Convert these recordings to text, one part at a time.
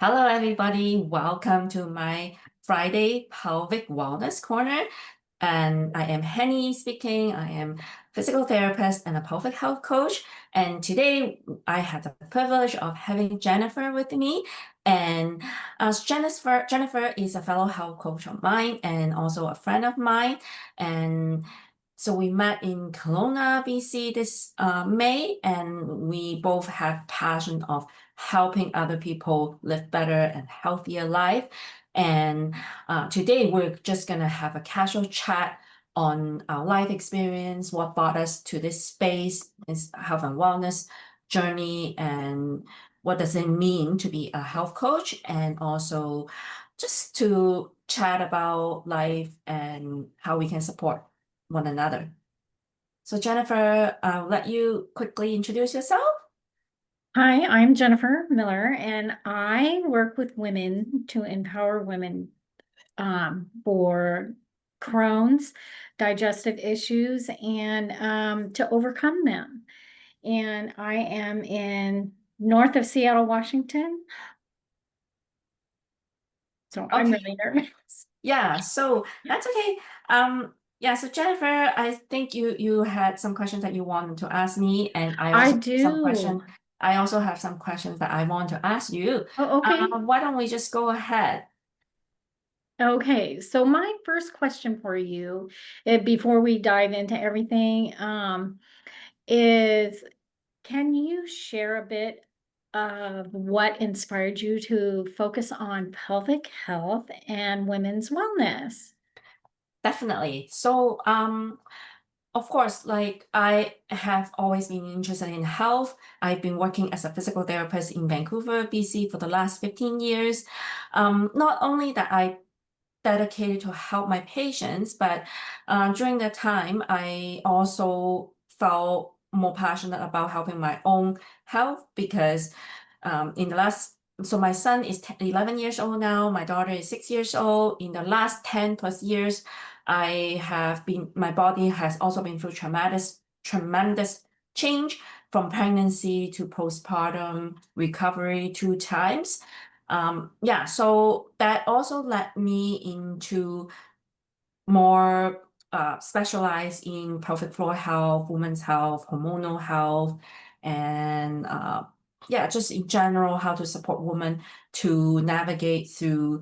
Hello, everybody. Welcome to my Friday Pelvic Wellness Corner. And I am Henny speaking. I am physical therapist and a pelvic health coach. And today I have the privilege of having Jennifer with me. And Jennifer is a fellow health coach of mine and also a friend of mine. And so we met in Kelowna, BC this May, and we both have passion of helping other people live better and healthier life. And today we're just gonna have a casual chat on our life experience, what brought us to this space, is health and wellness journey, and what does it mean to be a health coach, and also just to chat about life and how we can support one another. So Jennifer, I'll let you quickly introduce yourself. Hi, I'm Jennifer Miller, and I work with women to empower women for Crohn's, digestive issues, and to overcome them. And I am in north of Seattle, Washington. So I'm Okay. really nervous. Yeah, so that's okay. Yeah, so Jennifer, I think you had some questions that you wanted to ask me, and I do. I also have some questions that I want to ask you. Oh, okay. Why don't we just go ahead? Okay, so my first question for you, before we dive into everything, is can you share a bit of what inspired you to focus on pelvic health and women's wellness? Definitely. So, of course, like I have always been interested in health. I've been working as a physical therapist in Vancouver, BC for the last 15 years. Not only that I dedicated to help my patients, but during that time, I also felt more passionate about helping my own health because in the last, so my son is 11 years old now, my daughter is 6 years old. In the last 10 plus years, my body has also been through tremendous change from pregnancy to postpartum recovery 2 times. Yeah, so that also led me into more specialized in pelvic floor health, women's health, hormonal health, and yeah, just in general, how to support women to navigate through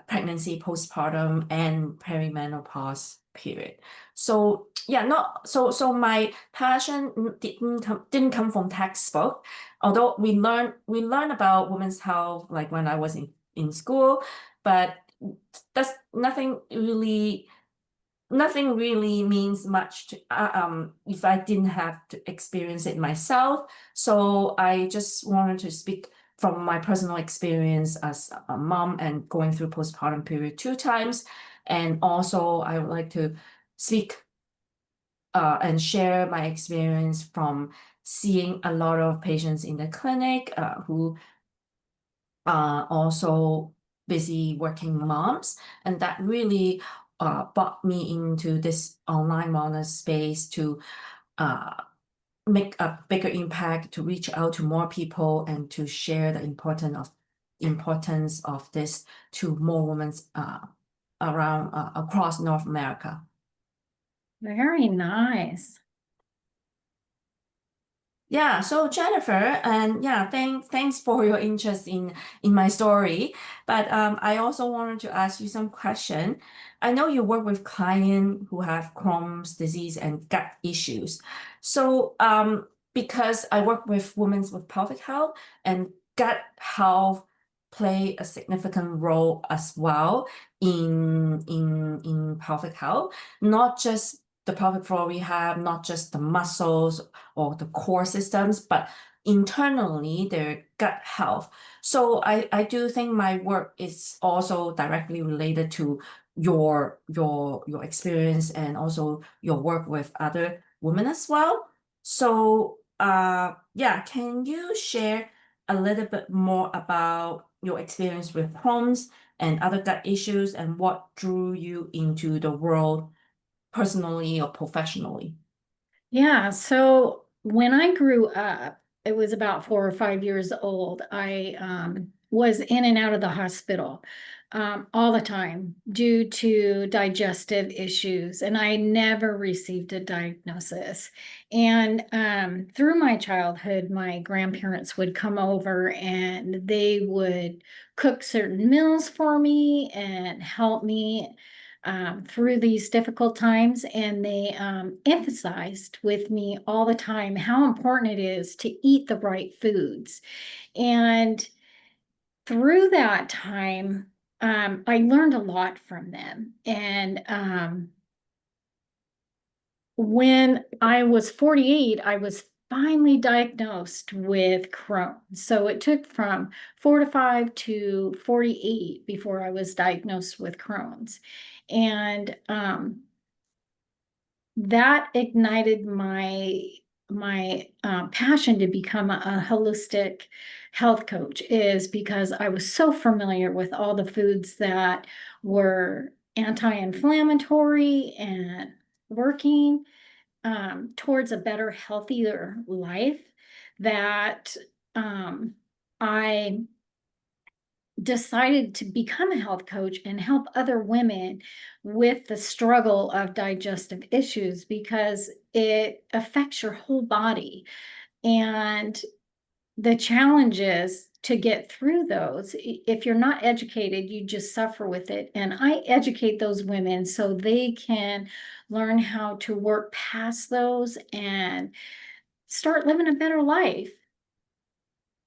pregnancy, postpartum, and perimenopause period. So yeah, not so my passion didn't come from textbook, although we learn about women's health like when I was in school, but that's nothing really means much if I didn't have to experience it myself. So I just wanted to speak from my personal experience as a mom and going through postpartum period 2 times. And also I would like to speak and share my experience from seeing a lot of patients in the clinic who are also busy working moms, and that really brought me into this online wellness space to uh, make a bigger impact, to reach out to more people, and to share the importance of this to more women around across North America. Very nice. Yeah, so Jennifer, and yeah, thanks for your interest in my story. But I also wanted to ask you some question. I know you work with clients who have Crohn's disease and gut issues. So because I work with women with pelvic health and gut health play a significant role as well in pelvic health, not just the pelvic floor we have, not just the muscles or the core systems, but internally their gut health. So I do think my work is also directly related to your experience and also your work with other women as well. So yeah, can you share a little bit more about your experience with Crohn's and other gut issues and what drew you into the world personally or professionally? Yeah, so when I grew up, it was about 4 or 5 years old. I was in and out of the hospital all the time due to digestive issues, and I never received a diagnosis. And through my childhood, my grandparents would come over and they would cook certain meals for me and help me through these difficult times. And they emphasized with me all the time how important it is to eat the right foods. And through that time, I learned a lot from them. And when I was 48, I was finally diagnosed with Crohn's. So it took from 4 to 5 to 48 before I was diagnosed with Crohn's. And that ignited my passion to become a holistic health coach, is because I was so familiar with all the foods that were anti-inflammatory and working towards a better, healthier life, that I decided to become a health coach and help other women with the struggle of digestive issues, because it affects your whole body. And the challenge is to get through those. If you're not educated, you just suffer with it. And I educate those women so they can learn how to work past those and start living a better life.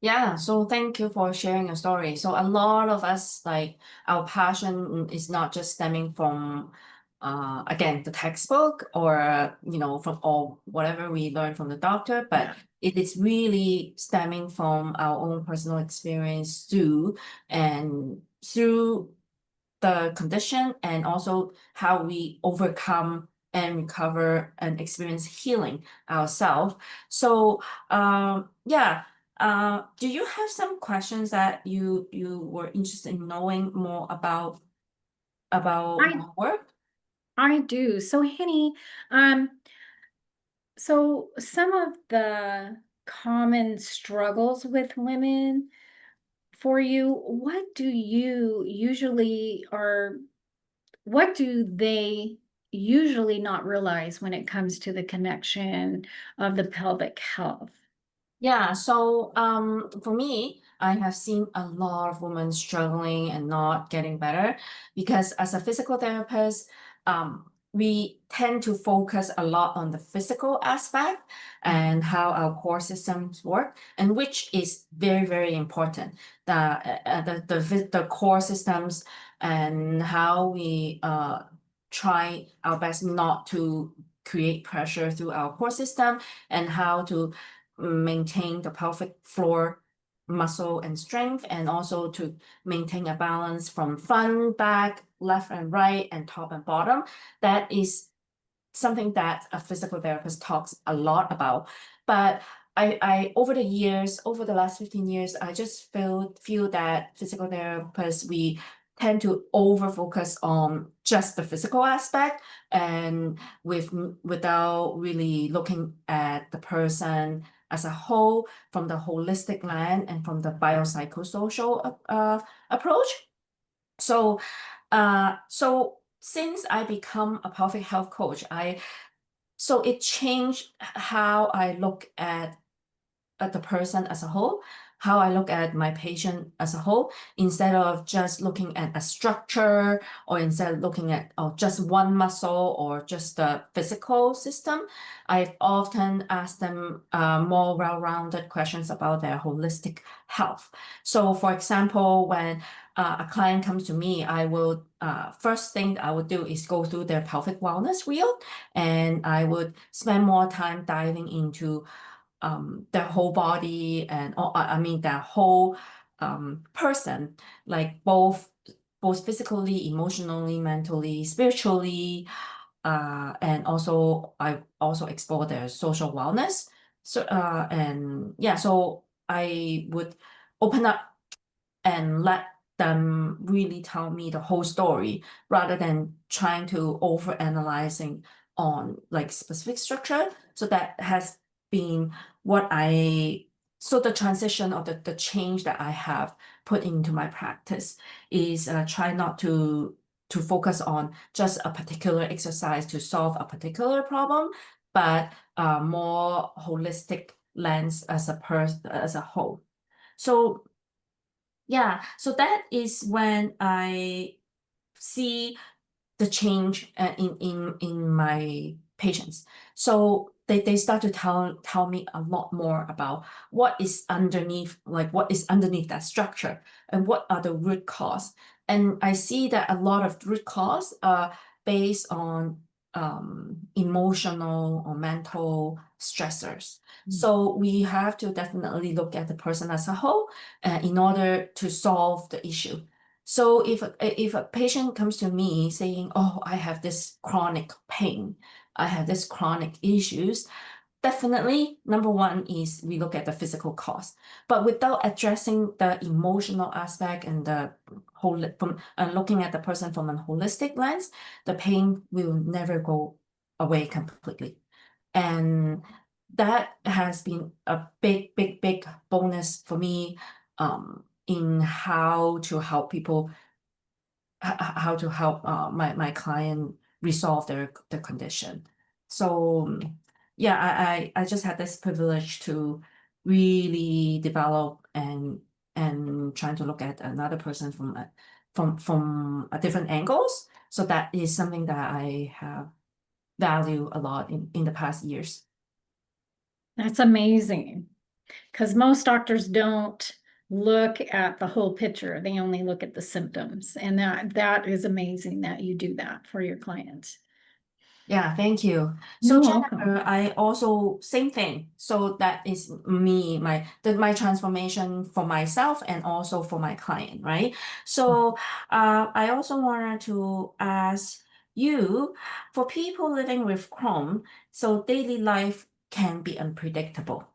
Yeah, so thank you for sharing your story. So a lot of us, like our passion is not just stemming from again the textbook or from or whatever we learn from the doctor, but Yeah. it is really stemming from our own personal experience too, and through the condition and also how we overcome and recover and experience healing ourselves. So yeah. Do you have some questions that you were interested in knowing more about I my work? I do. So Henny, um, so some of the common struggles with women for you, what do they usually not realize when it comes to the connection of the pelvic health? Yeah, so for me, I have seen a lot of women struggling and not getting better because as a physical therapist, we tend to focus a lot on the physical aspect and how our core systems work, and which is very, very important. The core systems and how we try our best not to create pressure through our core system, and how to maintain the pelvic floor muscle and strength, and also to maintain a balance from front, back, left and right, and top and bottom. That is something that a physical therapist talks a lot about. But I over the years, over the last 15 years, I just feel that physical therapists, we tend to over focus on just the physical aspect, and without really looking at the person as a whole from the holistic lens and from the biopsychosocial approach. So since I become a pelvic health coach, so it changed how I look at the person as a whole, how I look at my patient as a whole, instead of just looking at a structure, or instead of looking at just one muscle or just the physical system. I've often asked them more well-rounded questions about their holistic health. So for example, when a client comes to me, I will first thing I would do is go through their pelvic wellness wheel, and I would spend more time diving into their whole body, and I mean their whole person, like both physically, emotionally, mentally, spiritually, and also I also explore their social wellness. So and yeah, so I would open up and let them really tell me the whole story, rather than trying to over analyzing on like specific structure. So that has been what I So the transition or the change that I have put into my practice is try not to focus on just a particular exercise to solve a particular problem, but more holistic lens as a whole. So yeah, so that is when I see the change in my patients. So they start to tell me a lot more about what is underneath that structure and what are the root cause. And I see that a lot of root cause are based on emotional or mental stressors. So we have to definitely look at the person as a whole in order to solve the issue. So if a patient comes to me saying, "Oh, I have this chronic pain, I have this chronic issues," definitely number one is we look at the physical cause, but without addressing the emotional aspect and the whole from and looking at the person from a holistic lens, the pain will never go away completely. And that has been a big, big, big bonus for me in how to help people how to help my client resolve their condition. So yeah, I just had this privilege to really develop and trying to look at another person from a different angles. So that is something that I have value a lot in the past years. That's amazing. Because most doctors don't look at the whole picture. They only look at the symptoms. And that is amazing that you do that for your clients. Yeah, thank you. So You're welcome. Jennifer, I also same thing. So that is me, my transformation for myself and also for my client, right? So I also wanted to ask you, for people living with Crohn, so daily life can be unpredictable.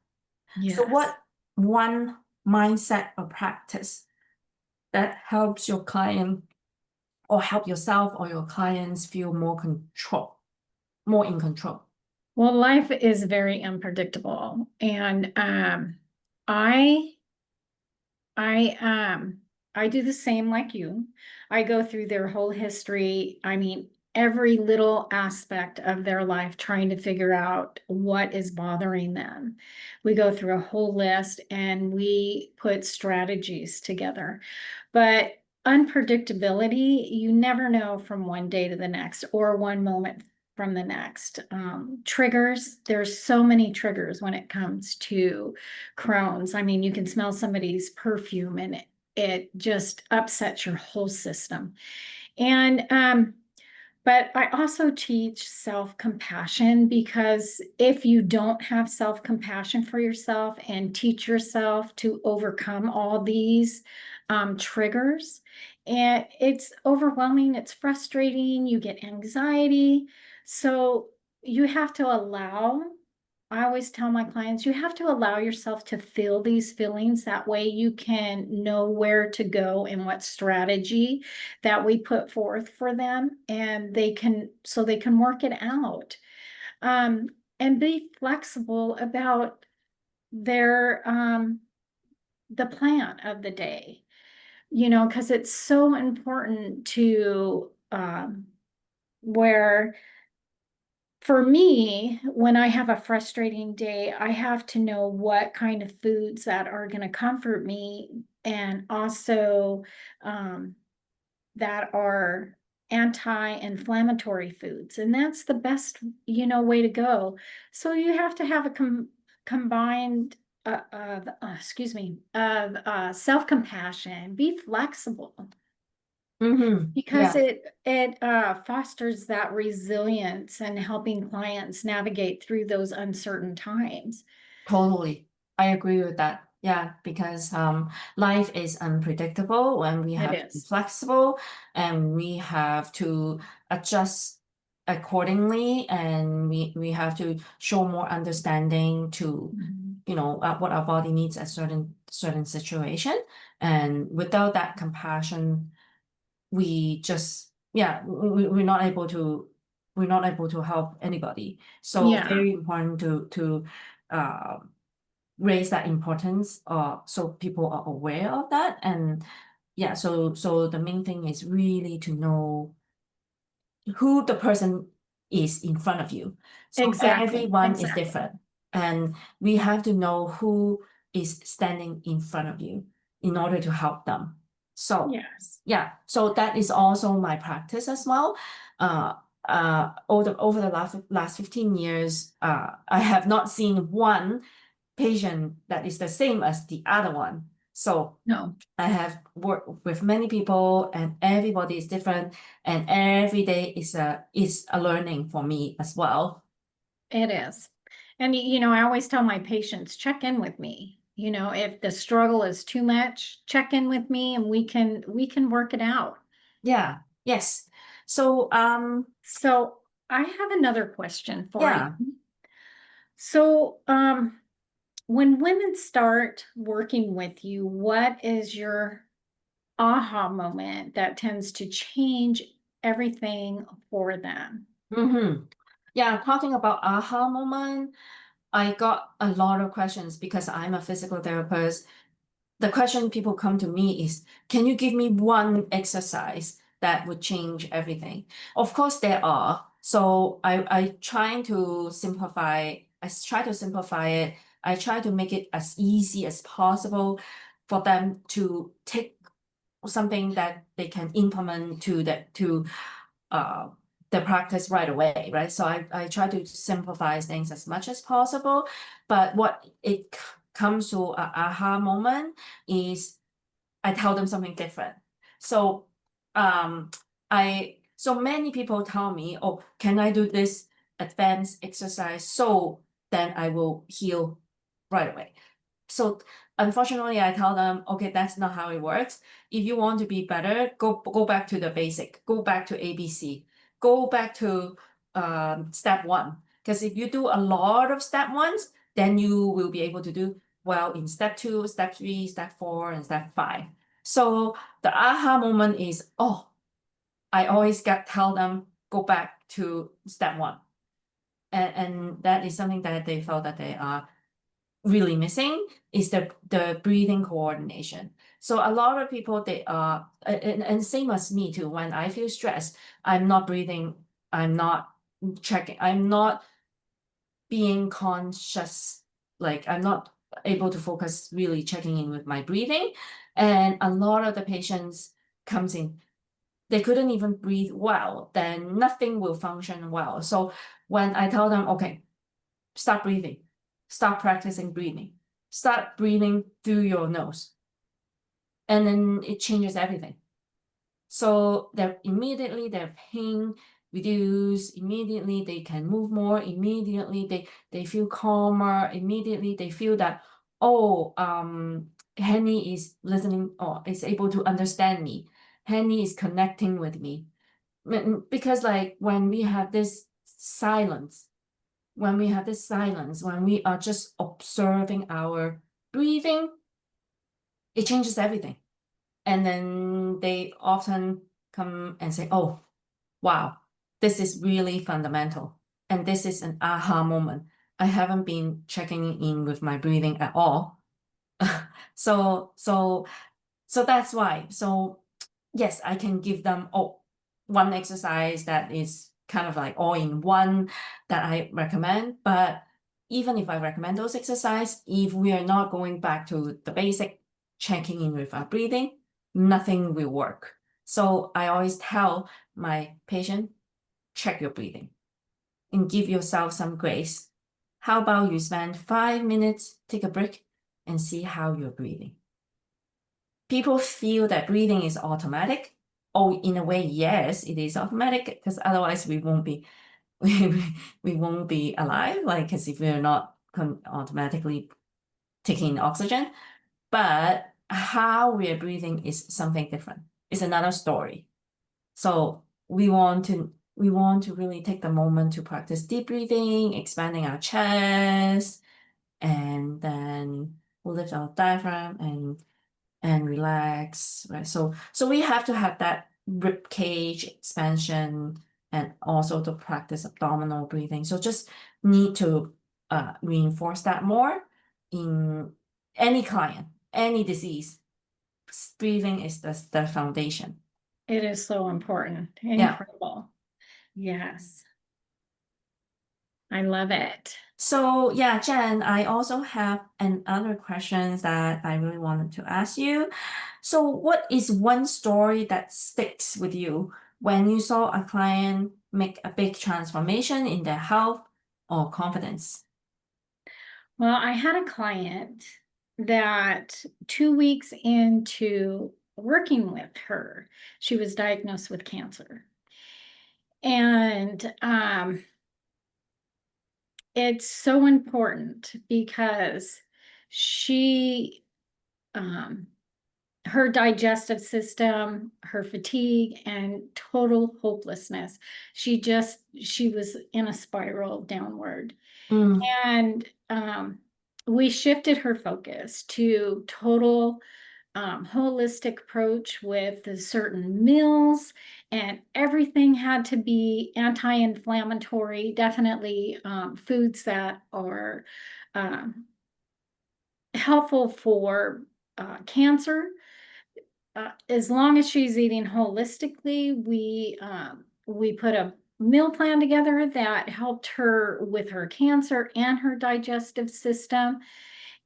So Yes. what one mindset or practice that helps your client or help yourself or your clients feel more in control? Well, life is very unpredictable. And I I I do the same like you. I go through their whole history. I mean, every little aspect of their life trying to figure out what is bothering them. We go through a whole list and we put strategies together. But unpredictability, you never know from one day to the next or one moment from the next. Triggers, there's so many triggers when it comes to Crohn's. I mean, you can smell somebody's perfume and it just upsets your whole system. And but I also teach self-compassion because if you don't have self-compassion for yourself and teach yourself to overcome all these triggers, and it's overwhelming, it's frustrating, you get anxiety. So you have to allow, I always tell my clients, you have to allow yourself to feel these feelings. That way you can know where to go and what strategy that we put forth for them, and so they can work it out. Um, and be flexible about their the plan of the day, because it's so important to where for me, when I have a frustrating day, I have to know what kind of foods that are going to comfort me, and also um, that are anti-inflammatory foods. And that's the best, way to go. So you have to have a combined of self-compassion, be flexible because Yeah, it fosters that resilience and helping clients navigate through those uncertain times. totally. I agree with that. Yeah, because life is unpredictable and we It have to be is. flexible and we have to adjust accordingly and we have to show more understanding to, Mhm. what our body needs at certain situation. And without that compassion, we just yeah we're not able to help anybody, so Yeah. very important to uh, raise that importance, so people are aware of that. And yeah, so the main thing is really to know who the person is in front of you. So Exactly, everyone is exactly. different, and we have to know who is standing in front of you in order to help them. So Yes. yeah, so that is also my practice as well. Over the last 15 years, I have not seen one patient that is the same as the other one. So No, I have worked with many people, and everybody is different, and every day is a learning for me as well. it is. And I always tell my patients, check in with me. If the struggle is too much, check in with me and we can work it out. Yeah, yes. So So I have another question for you. yeah. So, when women start working with you, what is your aha moment that tends to change everything for them? Mm-hmm. Yeah, talking about aha moment, I got a lot of questions because I'm a physical therapist. The question people come to me is, can you give me one exercise that would change everything? Of course, there are. So I trying to simplify. I try to simplify it. I try to make it as easy as possible for them to take something that they can implement to uh the practice right away, right? So I try to simplify things as much as possible, but what it comes to a aha moment is I tell them something different. So um so many people tell me, oh, can I do this advanced exercise so then I will heal right away? So unfortunately, I tell them, okay, that's not how it works. If you want to be better, go back to the basic, go back to ABC, go back to step one. Because if you do a lot of step ones, then you will be able to do well in step two, step three, step four, and step five. So the aha moment is, oh, I always get tell them go back to step one. And that is something that they felt that they are really missing is the breathing coordination. So a lot of people they are and same as me too. When I feel stressed, I'm not breathing, I'm not checking, I'm not being conscious, like I'm not able to focus really checking in with my breathing. And a lot of the patients comes in, they couldn't even breathe well, then nothing will function well. So when I tell them, okay, start breathing. Start practicing breathing. Start breathing through your nose. And then it changes everything. So they're immediately their pain reduce, immediately they can move more, immediately they feel calmer, immediately they feel that, oh, Henny is listening or is able to understand me. Henny is connecting with me. Because like when we have this silence, when we are just observing our breathing, it changes everything. And then they often come and say, oh, wow, this is really fundamental. And this is an aha moment. I haven't been checking in with my breathing at all. So, so so that's why. So yes, I can give them one exercise that is kind of like all in one that I recommend. But even if I recommend those exercise, if we are not going back to the basic checking in with our breathing, nothing will work. So I always tell my patient, check your breathing and give yourself some grace. How about you spend 5 minutes, take a break, and see how you're breathing? People feel that breathing is automatic. Oh, in a way, yes, it is automatic because otherwise we won't be we won't be alive. Like, because if we're not automatically taking in oxygen, but how we are breathing is something different. It's another story. So we want to really take the moment to practice deep breathing, expanding our chest, and then we'll lift our diaphragm and relax, right? So we have to have that rib cage expansion and also to practice abdominal breathing. So just need to reinforce that more. in any client, any disease, breathing is the foundation. It is so important. Yeah. Incredible. Yes. I love it. So yeah, Jen, I also have another questions that I really wanted to ask you. So what is one story that sticks with you when you saw a client make a big transformation in their health or confidence? Well, I had a client that 2 weeks into working with her, she was diagnosed with cancer. And it's so important because she, um, her digestive system, her fatigue, and total hopelessness. She was in a spiral downward. Mm, And we shifted her focus to total holistic approach with the certain meals, and everything had to be anti-inflammatory, definitely foods that are um, helpful for cancer. As long as she's eating holistically, we put a meal plan together that helped her with her cancer and her digestive system,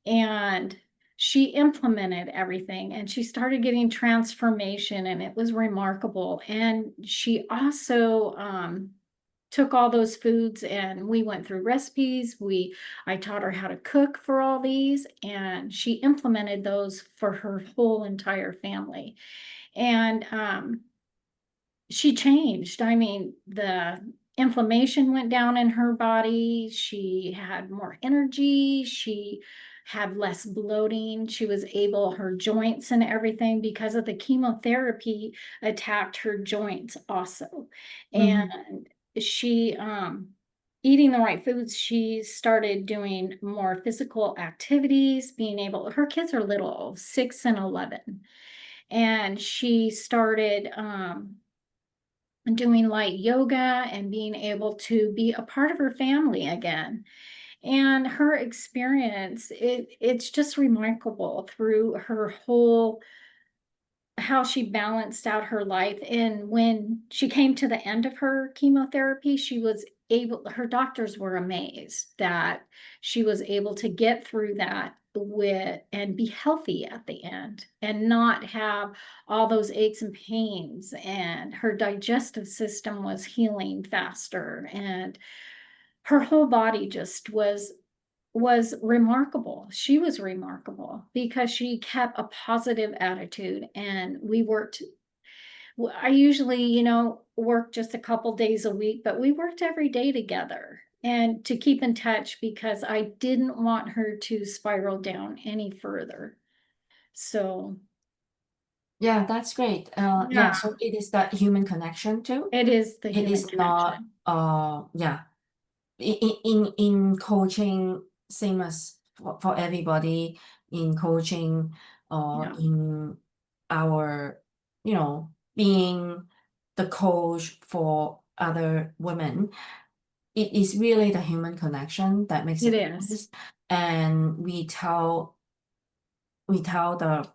and she implemented everything, and she started getting transformation, and it was remarkable. And she also took all those foods, and we went through recipes. I taught her how to cook for all these, and she implemented those for her whole entire family. And she changed. I mean, the inflammation went down in her body. She had more energy. She had less bloating. She was able, her joints and everything, because of the chemotherapy, attacked her joints also. mhm, And she, eating the right foods, she started doing more physical activities, being able, her kids are little, 6 and 11. And she started, doing light yoga and being able to be a part of her family again. And her experience, it's just remarkable through her whole, how she balanced out her life. And when she came to the end of her chemotherapy, she was able, her doctors were amazed that she was able to get through that with and be healthy at the end and not have all those aches and pains. And her digestive system was healing faster, and her whole body just was remarkable. She was remarkable because she kept a positive attitude, and we worked. I usually, work just a couple days a week, but we worked every day together and to keep in touch because I didn't want her to spiral down any further. So, yeah, that's great. Yeah, yeah, so it is that human connection too. it is the It human is not, connection. yeah. In coaching, same as for everybody in coaching or Yeah. in our, being the coach for other women, it is really the human connection that makes a It is. difference. And we tell the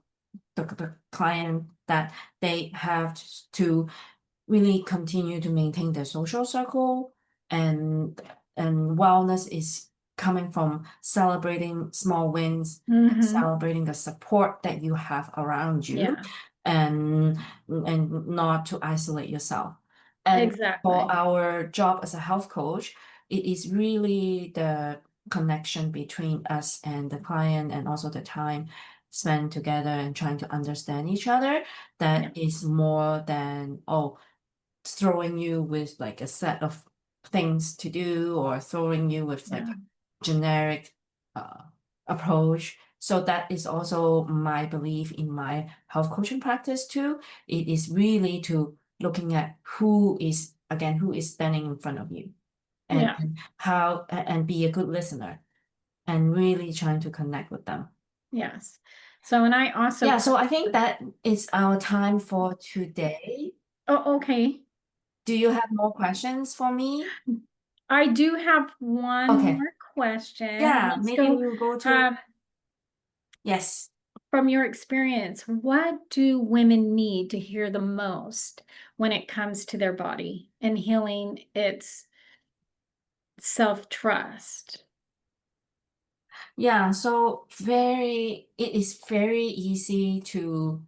client that they have to really continue to maintain their social circle, and wellness is coming from celebrating small wins and Hmm. celebrating the support that you have around you, Yeah, and not to isolate yourself. And for exactly. our job as a health coach, it is really the connection between us and the client, and also the time spent together and trying to understand each other, Yeah, that is more than, oh, throwing you with like a set of things to do, or throwing you with like yeah, a generic approach. So that is also my belief in my health coaching practice too. It is really to looking at who is standing in front of you, and, yeah, and be a good listener, and really trying to connect with them. yes. So, and I also Yeah, so coach. I think that is our time for today. Oh, okay. Do you have more questions for me? I do have one Okay. more question. Yeah, Let's maybe go. we'll go to Um, Yes. From your experience, what do women need to hear the most when it comes to their body and healing its self-trust? Yeah, so it is very easy to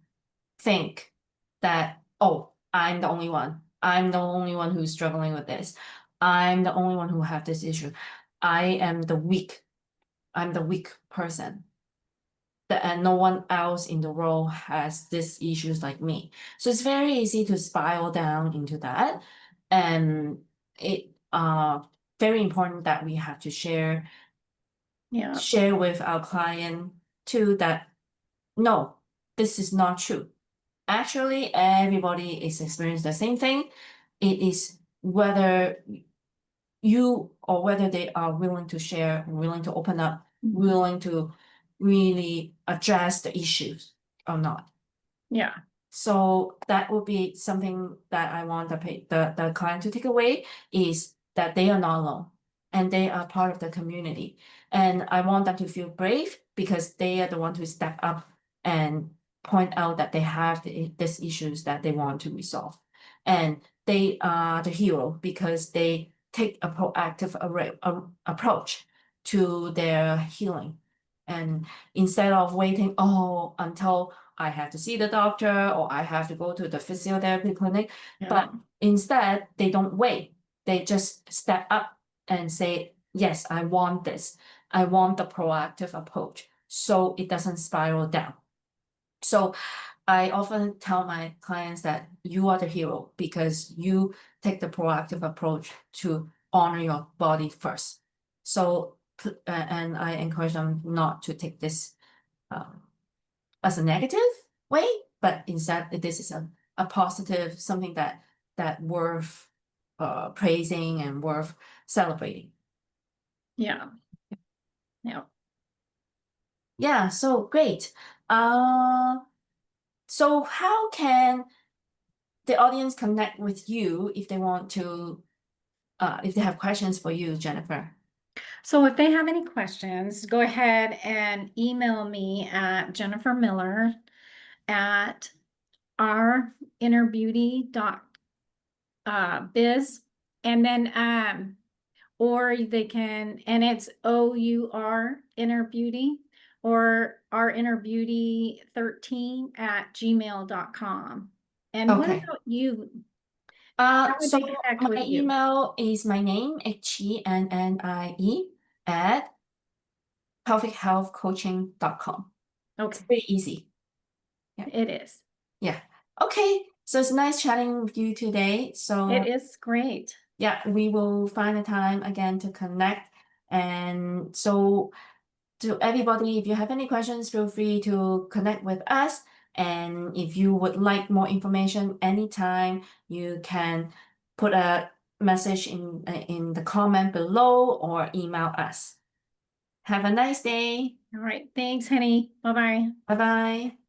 think that, oh, I'm the only one. I'm the only one who's struggling with this. I'm the only one who have this issue. I am the weak. I'm the weak person. And no one else in the world has these issues like me. So it's very easy to spiral down into that. And it very important that we have to Yeah, share with our client too that no, this is not true. Actually, everybody is experiencing the same thing. It is whether you or whether they are willing to share, willing to open up, willing to really address the issues or not. yeah, So that would be something that I want the client to take away is that they are not alone and they are part of the community. And I want them to feel brave because they are the one who step up and point out that they have these issues that they want to resolve. And they are the hero because they take a proactive approach to their healing. And instead of waiting, oh, until I have to see the doctor or I have to go to the physiotherapy clinic. yeah, But instead, they don't wait. They just step up and say, yes, I want this. I want the proactive approach so it doesn't spiral down. So I often tell my clients that you are the hero because you take the proactive approach to honor your body first. So, and I encourage them not to take this um, as a negative way, but instead this is a positive, something that worth praising and worth celebrating. yeah, yeah. Yeah, so great. Uh, so how can the audience connect with you if they want to, if they have questions for you, Jennifer? So if they have any questions, go ahead and email me at Jennifer Miller at ourinnerbeauty.biz. And then or they can, and it's OUR Inner Beauty or our Inner Beauty 13 at gmail.com. And what Okay. about you? How would So they connect my with you? email is my name, HENNIE, at pelvichealthcoaching.com. It's Okay, pretty easy. Yeah. it is. Yeah. Okay. So it's nice chatting with you today. It So is great. yeah, we will find a time again to connect. And so to everybody, if you have any questions, feel free to connect with us. And if you would like more information anytime, you can put a message in the comment below or email us. Have a nice day. All right. Thanks, honey. Bye bye. Bye bye.